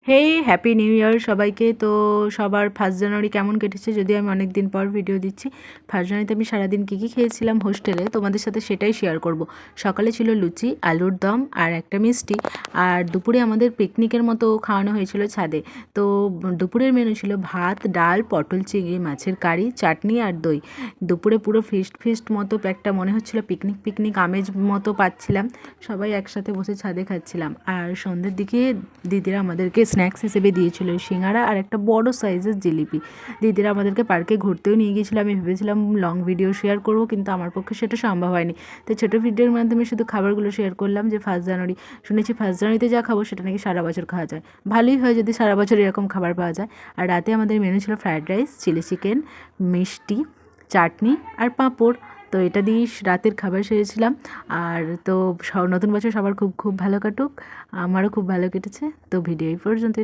হেই happy new year সবাইকে। তো সবার 1 জানুয়ারি কেমন কেটেছে? যদিও আমি অনেক দিন পর ভিডিও দিচ্ছি। 1 জানুয়ারিতে আমি সারাদিন কী কী খেয়েছিলাম হোস্টেলে তোমাদের সাথে সেটাই শেয়ার করব। সকালে ছিল লুচি, আলুর দম আর একটা মিষ্টি। আর দুপুরে আমাদের পিকনিকের মতো খাওয়ানো হয়েছিল ছাদে। তো দুপুরের মেনু ছিল ভাত, ডাল, পটল চিংড়ি মাছের কারি, চাটনি আর দই। দুপুরে পুরো ফিস্ট মতো একটা মনে হচ্ছিল পিকনিক আমেজ মতো পাচ্ছিলাম। সবাই একসাথে বসে ছাদে খাচ্ছিলাম। আর সন্ধ্যের দিকে দিদিরা আমাদেরকে স্ন্যাক্স হিসেবে দিয়েছিল সিঙ্গারা আর একটা বড় সাইজের জিলিপি। দিদিরা আমাদেরকে পার্কে ঘুরতেও নিয়ে গিয়েছিলো। আমি ভেবেছিলাম লং ভিডিও শেয়ার করব, কিন্তু আমার পক্ষে সেটা সম্ভব হয়নি। তো ছোটো ভিডিওর মাধ্যমে শুধু খাবারগুলো শেয়ার করলাম যে 1 জানুয়ারি শুনেছি 1 জানুয়ারিতে যা খাবো সেটা নাকি সারা বছর খাওয়া যায়। ভালোই হয় যদি সারা বছর এরকম খাবার পাওয়া যায়। আর রাতে আমাদের মেনু ছিল ফ্রায়েড রাইস, চিলি চিকেন, মিষ্টি, চাটনি আর পাঁপড়। তো এটা দিয়েই রাতের খাবার সেরেছিলাম। আর তো নতুন বছর সবার খুব খুব ভালো কাটুক। আমারও খুব ভালো কেটেছে। তো ভিডিও এই পর্যন্ত।